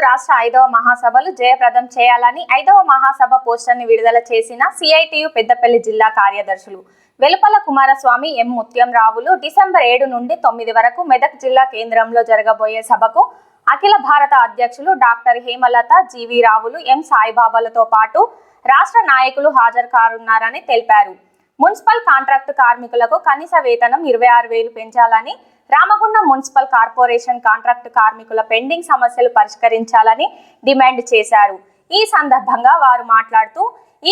రాష్ట్ర 5వ మహాసభలు జయప్రదం చేయాలని 5వ మహాసభ పోస్టర్ని విడుదల చేసిన సిఐటియు పెద్దపల్లి జిల్లా కార్యదర్శులు వెలుపల కుమారస్వామి ఎం ముత్యంరావులు డిసెంబర్ 7 నుండి 9 వరకు మెదక్ జిల్లా కేంద్రంలో జరగబోయే సభకు అఖిల భారత అధ్యక్షులు డాక్టర్ హేమలత జీవి రావులు ఎం సాయిబాబాలతో పాటు రాష్ట్ర నాయకులు హాజరు కానున్నారని తెలిపారు. మున్సిపల్ కాంట్రాక్టు కార్మికులకు కనీస వేతనం 26,000 పెంచాలని, రామగుండం మున్సిపల్ కార్పొరేషన్ కాంట్రాక్టు కార్మికుల పెండింగ్ సమస్యలు పరిష్కరించాలని డిమాండ్ చేశారు. ఈ సందర్భంగా వారు మాట్లాడుతూ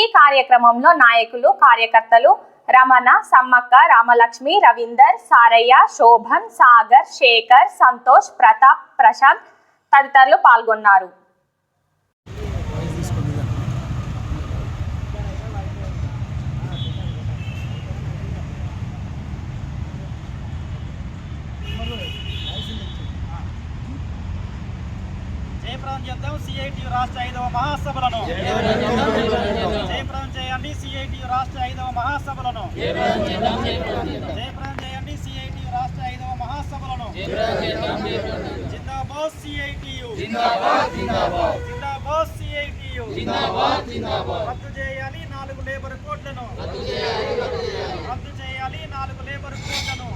ఈ కార్యక్రమంలో నాయకులు, కార్యకర్తలు రమణ, సమ్మక్క, రామలక్ష్మి, రవీందర్, సారయ్య, శోభన్, సాగర్, శేఖర్, సంతోష్, ప్రతాప్, ప్రశాంత్ తదితరులు పాల్గొన్నారు. జయప్రదం చేద్దాం సిఐటియు రాష్ట్ర 5వ మహాసభలను. జయప్రదం చేయండి సిఐటియు రాష్ట్ర 5వ మహాసభలను. జయప్రదం చేయండి సిఐటియు రాష్ట్ర 5వ మహాసభలను. జిందాబాద్ సిఐటియు, జిందాబాద్ సిఐటియు. రద్దు చేయాలి 4 లేబర్ కోడ్లను. రద్దు చేయాలి 4 లేబర్ కోడ్లను.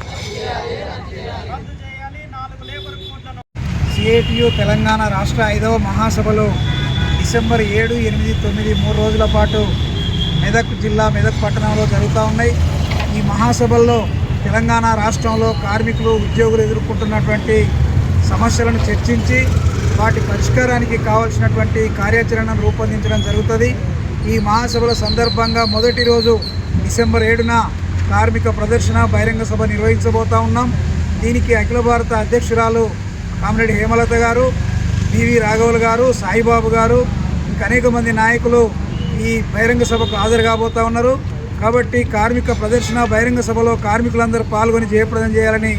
రద్దు చేయాలి 4 లేబర్ కోడ్లను. సిఐటియు తెలంగాణ రాష్ట్ర 5వ మహాసభలు డిసెంబర్ 7, 8, 9 3 రోజుల పాటు మెదక్ జిల్లా మెదక్ పట్టణంలో జరుగుతూ ఉన్నాయి. ఈ మహాసభల్లో తెలంగాణ రాష్ట్రంలో కార్మికులు, ఉద్యోగులు ఎదుర్కొంటున్నటువంటి సమస్యలను చర్చించి వాటి పరిష్కారానికి కావాల్సినటువంటి కార్యాచరణను రూపొందించడం జరుగుతుంది. ఈ మహాసభల సందర్భంగా మొదటి రోజు డిసెంబర్ 7న కార్మిక ప్రదర్శన బహిరంగ సభ నిర్వహించబోతూ ఉన్నాం. దీనికి అఖిల భారత అధ్యక్షురాలు కామ్రేడ్ హేమలత గారు, బివి రాఘవులు గారు, సాయిబాబు గారు, ఇంకా అనేక మంది నాయకులు ఈ బహిరంగ సభకు హాజరు కాబోతూ ఉన్నారు. కాబట్టి కార్మిక ప్రదర్శన బహిరంగ సభలో కార్మికులందరూ పాల్గొని జయప్రదం చేయాలని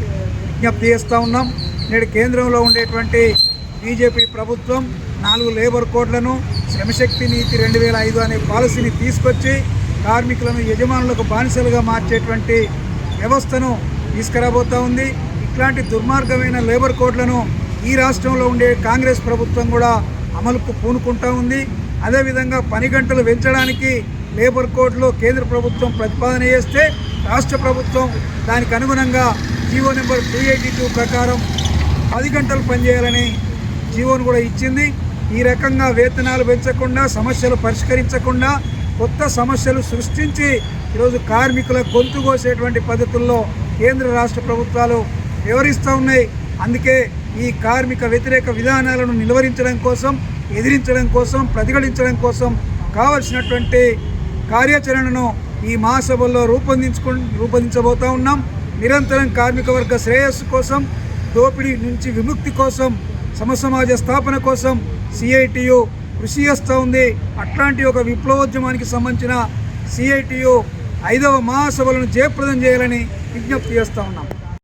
విజ్ఞప్తి చేస్తూ ఉన్నాం. నేడు కేంద్రంలో ఉండేటువంటి బీజేపీ ప్రభుత్వం 4 లేబర్ కోడ్లను, శ్రమశక్తి నీతి 2005 అనే పాలసీని తీసుకొచ్చి కార్మికులను యజమానులకు బానిసలుగా మార్చేటువంటి వ్యవస్థను తీసుకురాబోతూ ఉంది. ఇట్లాంటి దుర్మార్గమైన లేబర్ కోడ్లను ఈ రాష్ట్రంలో ఉండే కాంగ్రెస్ ప్రభుత్వం కూడా అమలుకు పూనుకుంటూ ఉంది. అదేవిధంగా పని గంటలు పెంచడానికి లేబర్ కోడ్లో కేంద్ర ప్రభుత్వం ప్రతిపాదన చేస్తే రాష్ట్ర ప్రభుత్వం దానికి అనుగుణంగా జీవో నెంబర్ 282 ప్రకారం 10 గంటలు పనిచేయాలని జీవోను కూడా ఇచ్చింది. ఈ రకంగా వేతనాలు పెంచకుండా, సమస్యలు పరిష్కరించకుండా కొత్త సమస్యలు సృష్టించి ఈరోజు కార్మికుల గొంతు కోసేటువంటి పద్ధతుల్లో కేంద్ర రాష్ట్ర ప్రభుత్వాలు వివరిస్తూ ఉన్నాయి. అందుకే ఈ కార్మిక వ్యతిరేక విధానాలను నిలువరించడం కోసం, ఎదిరించడం కోసం, ప్రతిఘటించడం కావలసినటువంటి కార్యాచరణను ఈ మహాసభల్లో రూపొందించబోతూ ఉన్నాం. నిరంతరం కార్మిక వర్గ శ్రేయస్సు కోసం, దోపిడీ నుంచి విముక్తి కోసం, సమసమాజ స్థాపన కోసం సిఐటియు కృషి చేస్తూ ఉంది. అట్లాంటి ఒక విప్లవోద్యమానికి సంబంధించిన సిఐటియు 5వ మహాసభలను జయప్రదం చేయాలని విజ్ఞప్తి చేస్తూ ఉన్నాం.